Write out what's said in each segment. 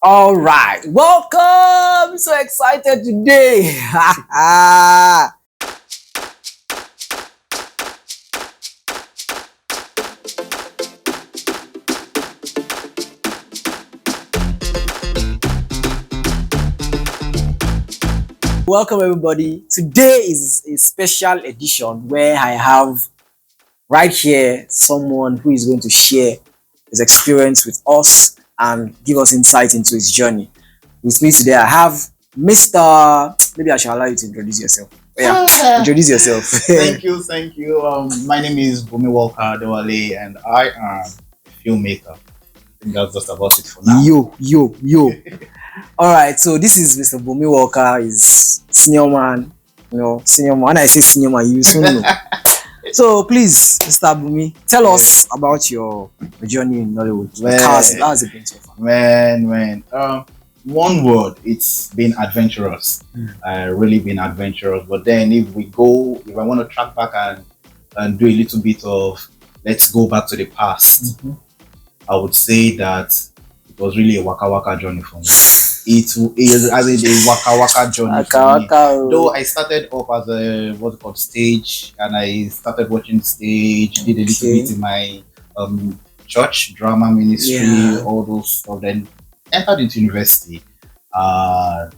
All right, welcome. So excited today. Welcome, everybody. Today is a special edition where I have right here someone who is going to share his experience with us and give us insight into his journey. With me today, I have Mr. Maybe I shall allow you to introduce yourself. Yeah, introduce yourself. Thank you. My name is Bunmi Walker, and I am a filmmaker. I think that's just about it for now. Yo. All right, so this is Mr. Bunmi Walker. Is senior man. Senior man. When I say senior man, you soon know. So please, Mr. Bunmi, tell us about your journey in Nollywood. How's it been so far? Man. One word, it's been adventurous. Really been adventurous. But then if I want to track back and do a little bit of, let's go back to the past, I would say that it was really a waka journey for me. It is as a waka journey for me. Though I started off as a stage, and I started watching stage, did a little bit in my church drama ministry, all those stuff. Then entered into university. I've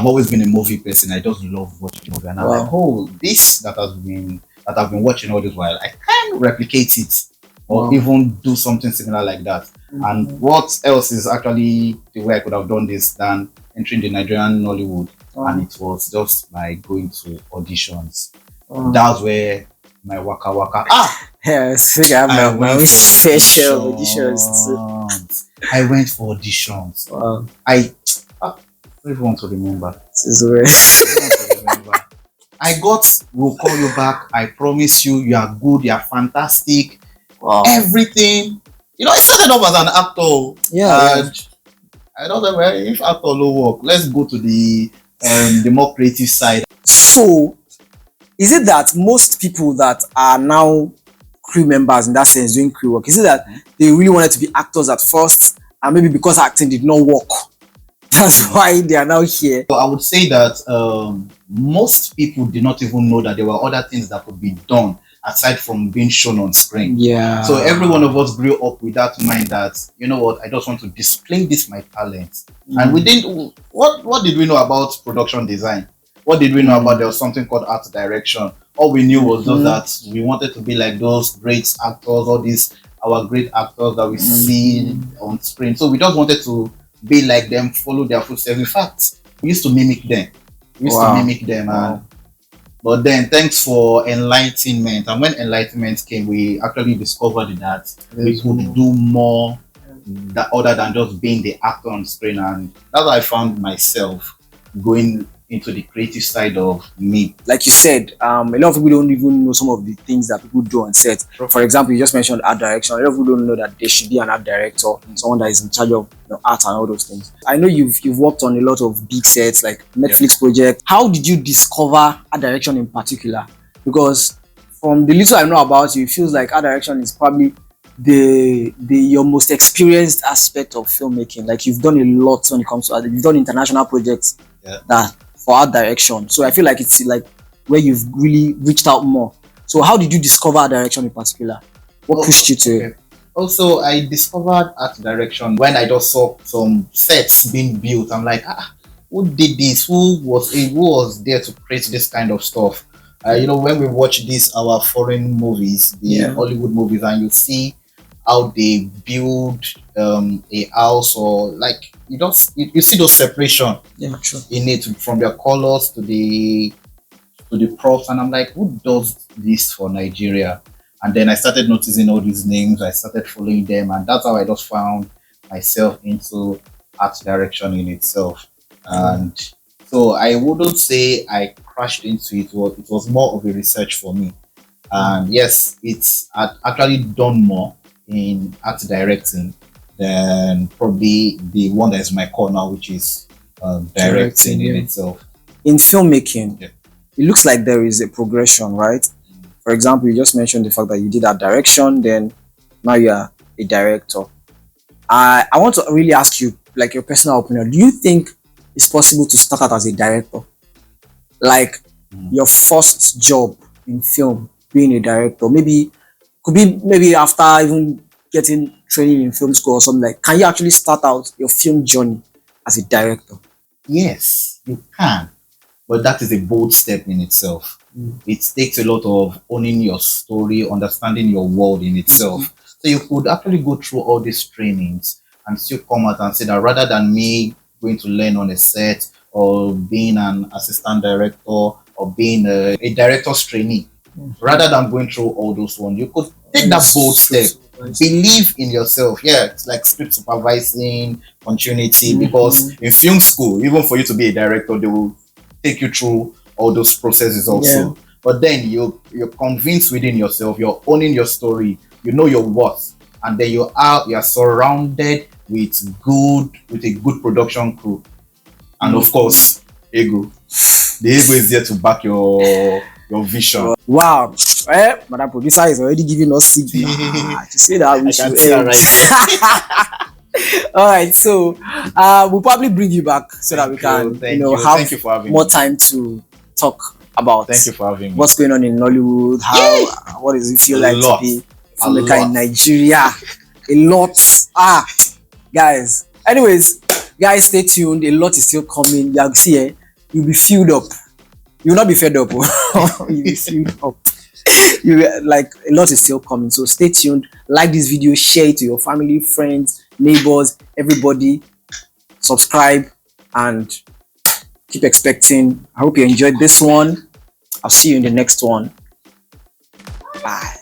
always been a movie person. I just love watching movie, and I'm like, this that I've been watching all this while, I can replicate it or even do something similar like that. And what else is actually the way I could have done this than entering the Nigerian Nollywood? And it was just by going to auditions. That's where my waka. Yes, I have my own special auditions too. I went for auditions. I don't even want to remember. This is weird. I will call you back. I promise you, you are good. You are fantastic. Everything. I started off as an actor. I don't know if actor will work. Let's go to the more creative side. So, is it that most people that are now crew members in that sense doing crew work, is it that they really wanted to be actors at first, and maybe because acting did not work, that's why they are now here? So I would say that most people did not even know that there were other things that could be done aside from being shown on screen. So every one of us grew up with that mind that, you know what, I just want to display my talent. And we didn't, what did we know about production design? What did we know about there was something called art direction? All we knew was just that we wanted to be like those great actors, our great actors that we see on screen. So we just wanted to be like them, follow their footsteps. In fact, we used to mimic them. But then, thanks for enlightenment. And when enlightenment came, we actually discovered that we could do more other than just being the actor on screen. And that's how I found myself going into the creative side of me. Like you said, a lot of people don't even know some of the things that people do on set. For example, you just mentioned art direction. A lot of people don't know that there should be an art director, someone that is in charge of art and all those things. I know you've worked on a lot of big sets like Netflix project. How did you discover art direction in particular? Because from the little I know about you, it feels like art direction is probably your most experienced aspect of filmmaking. Like you've done a lot when it comes to art. You've done international projects that for art direction. So I feel like it's like where you've really reached out more. So how did you discover art direction in particular? What pushed you to it? Also, I discovered art direction when I just saw some sets being built. I'm like, who did this? Who was there to create this kind of stuff? When we watch our foreign movies, the Hollywood movies, and you see how they build a house, or like you see those separation in it, from their colors to the props, and I'm like, who does this for Nigeria? And then I started noticing all these names. I started following them, and that's how I just found myself into art direction in itself. And so I wouldn't say I crashed into it. It was more of a research for me. And yes, I've actually done more in art directing than probably the one that is my core now, which is directing in itself. In filmmaking, it looks like there is a progression, right? For example, you just mentioned the fact that you did art direction, then now you are a director. I want to really ask you like your personal opinion, do you think it's possible to start out as a director? Like your first job in film, being a director, maybe could be maybe after even getting training in film school or something. Like, can you actually start out your film journey as a director? Yes, you can, but that is a bold step in itself. It takes a lot of owning your story, understanding your world in itself. So you could actually go through all these trainings and still come out and say that rather than me going to learn on a set or being an assistant director or being a director's trainee, rather than going through all those ones, you could take that bold step. Believe in yourself. Yeah, it's like script supervising, continuity. Because in film school, even for you to be a director, they will take you through all those processes also. But then you're convinced within yourself, you're owning your story, you know your worth, and then you are surrounded with a good production crew. And of course, ego. The ego is there to back your vision. Wow. Madam producer is already giving us signal. To say that we should see that right. All right, so we'll probably bring you back so that we can have more time to talk about what's going on in Nollywood, what does it feel like to be a filmmaker in Nigeria. A lot. Guys. Anyways, guys, stay tuned. A lot is still coming. You'll see, you'll be filled up. You'll not be fed up. You'll be filled up. Like, a lot is still coming. So stay tuned. Like this video, share it to your family, friends, neighbors, everybody. Subscribe and keep expecting. I hope you enjoyed this one. I'll see you in the next one. Bye.